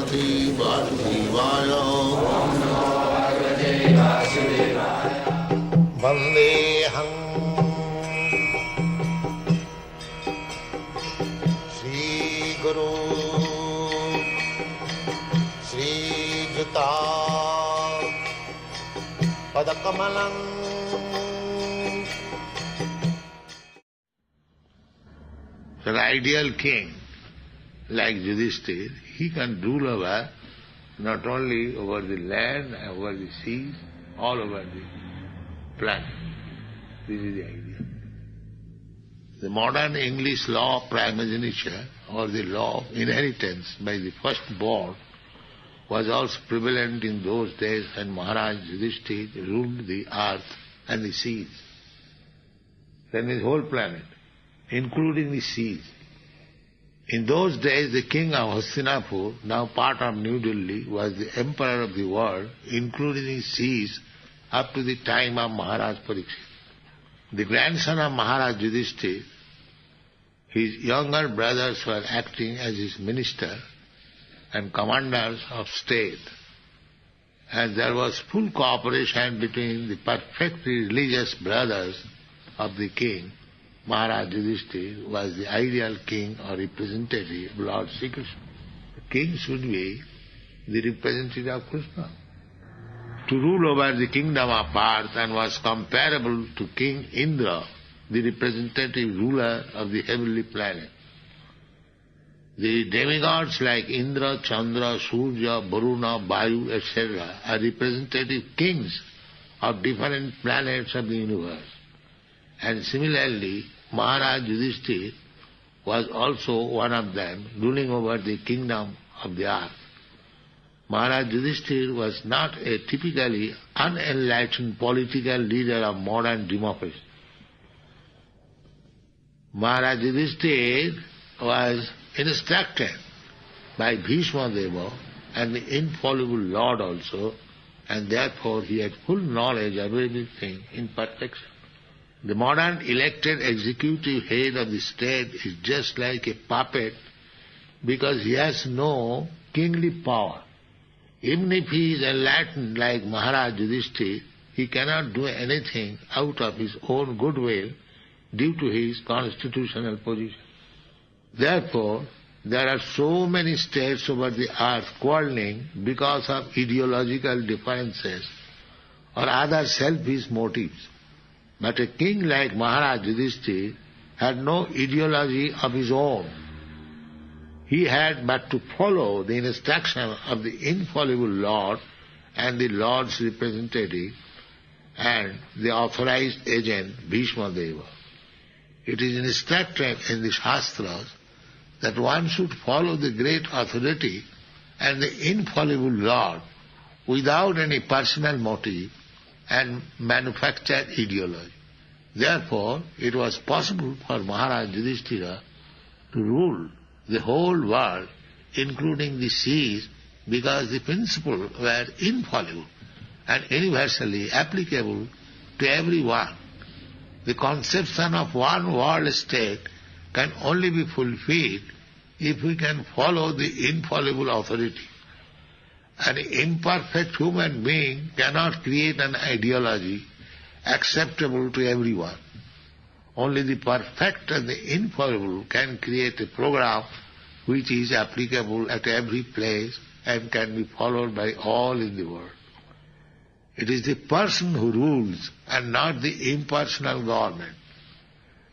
Bhagavate Vasudevaya. Vandeham Sri Guru Sri Juta Padakamalam. So an ideal king like Yudhishthira, he can rule over not only over the land, over the seas, all over the planet. This is the idea. The modern English law of primogeniture, or the law of inheritance by the firstborn, was also prevalent in those days when Maharaj Yudhishthira ruled the earth and the seas. Then the whole planet, including the seas. In those days, the king of Hastinapur, now part of New Delhi, was the emperor of the world, including the seas, up to the time of Maharaj Parikshit. The grandson of Maharaj Yudhishthira, his younger brothers were acting as his minister and commanders of state. And there was full cooperation between the perfectly religious brothers of the king. Maharaj Yudhishthira was the ideal king or representative of Lord Sri Krishna. The king should be the representative of Krishna. To rule over the kingdom of earth and was comparable to King Indra, the representative ruler of the heavenly planet. The demigods like Indra, Chandra, Surya, Varuna, Vayu, etc. are representative kings of different planets of the universe. And similarly, Maharaj Yudhishthira was also one of them, ruling over the kingdom of the earth. Maharaj Yudhishthira was not a typically unenlightened political leader of modern democracy. Maharaj Yudhishthira was instructed by Bhishma Deva and the infallible Lord also, and therefore he had full knowledge of everything in perfection. The modern elected executive head of the state is just like a puppet because he has no kingly power. Even if he is enlightened like Maharaj Yudhishthira, he cannot do anything out of his own goodwill due to his constitutional position. Therefore, there are so many states over the earth quarreling because of ideological differences or other selfish motives. But a king like Maharaj Yudhishthira had no ideology of his own. He had but to follow the instruction of the infallible Lord and the Lord's representative and the authorized agent Bhishma Deva. It is instructed in the Shastras that one should follow the great authority and the infallible Lord without any personal motive and manufactured ideology. Therefore, it was possible for Maharaj Yudhishthira to rule the whole world, including the seas, because the principles were infallible and universally applicable to everyone. The conception of one world state can only be fulfilled if we can follow the infallible authority. An imperfect human being cannot create an ideology acceptable to everyone. Only the perfect and the infallible can create a program which is applicable at every place and can be followed by all in the world. It is the person who rules and not the impersonal government.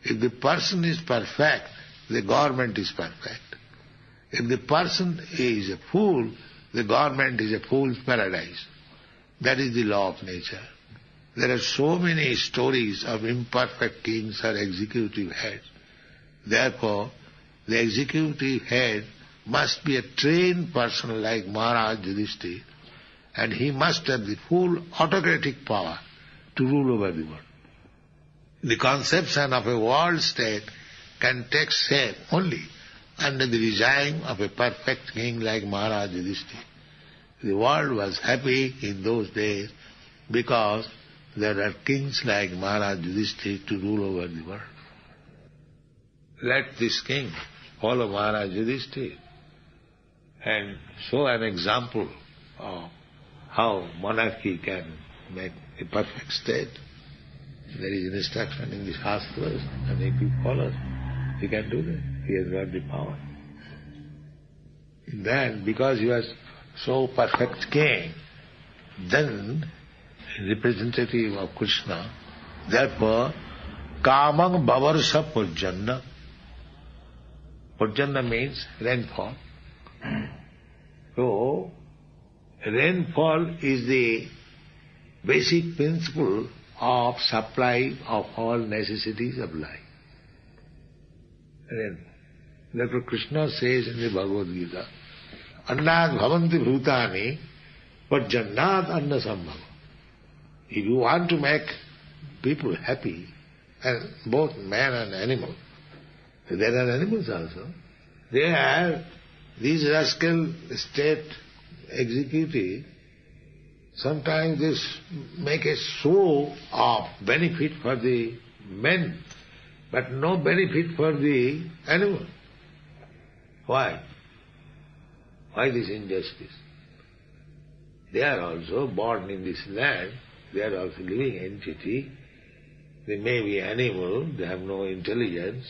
If the person is perfect, the government is perfect. If the person is a fool, the government is a fool's paradise. That is the law of nature. There are so many stories of imperfect kings or executive heads. Therefore, the executive head must be a trained person like Maharaj Yudhishthira, and he must have the full autocratic power to rule over the world. The conception of a world state can take shape only under the regime of a perfect king like Maharaj Yudhishthira. The world was happy in those days because there are kings like Maharaj Yudhishthira to rule over the world. Let this king follow Maharaj Yudhishthira and show an example of how monarchy can make a perfect state. There is an instruction in the Shastras, and if he follows, he can do that. He has got the power. Then, because he was so perfect king, then representative of Krishna, therefore, Kamang Bhavarsa Purjanna. Purjanna means rainfall. So, rainfall is the basic principle of supply of all necessities of life. Rainfall. Therefore Krishna says in the Bhagavad Gita, Annad bhavanti bhutani purjannat anna sambhava. If you want to make people happy, and both man and animal, there are animals also, they are, these rascal state executive, sometimes they make a show of benefit for the men, but no benefit for the animal. Why? Why this injustice? They are also born in this land, they are also living entity, they may be animal, they have no intelligence,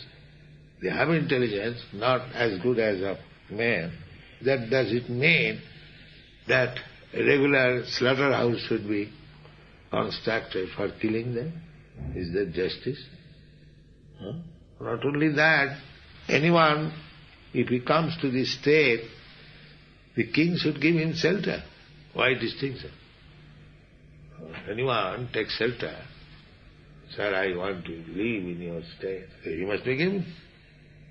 they have intelligence, not as good as of man. That does it mean that a regular slaughterhouse should be constructed for killing them? Is that justice? Not only that, anyone, if he comes to this state, the king should give him shelter. Why distinction? Anyone takes shelter. Sir, I want to live in your state. You must be given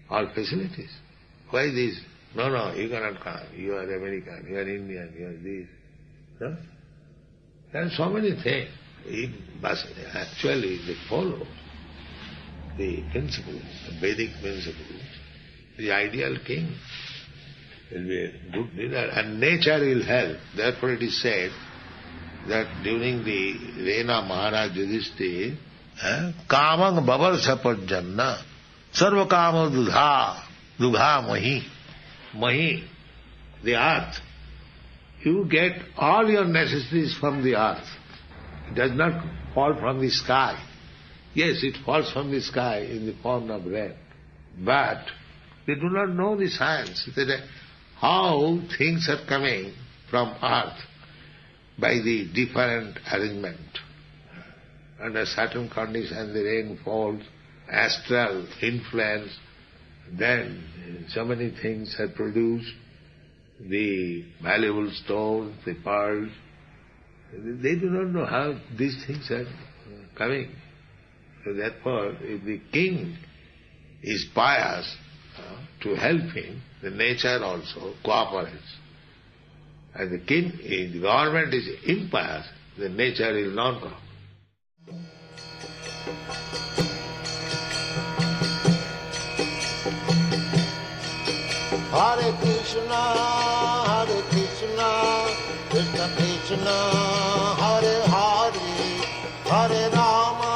all facilities. Why this? No, you cannot come. You are American, you are Indian, you are this. No? There are so many things. But actually they follow the principles, the Vedic principles. The ideal king will be a good leader, and nature will help. Therefore it is said that during the reign of Maharaj Yudhishthira, Kamang Bhavarsa Purjanna Sarva Kama Dugha Mahi, the earth. You get all your necessities from the earth. It does not fall from the sky. Yes, it falls from the sky in the form of rain. But they do not know the science, that how things are coming from earth by the different arrangement. Under certain conditions the rain falls, astral influence, then so many things are produced, the valuable stones, the pearls. They do not know how these things are coming. So therefore, if the king is pious, to help him, the nature also cooperates. And the king, if the government is impious, the nature will not cooperate. Hare Krishna, Krishna Krishna, Hare Hare, Hare Rama,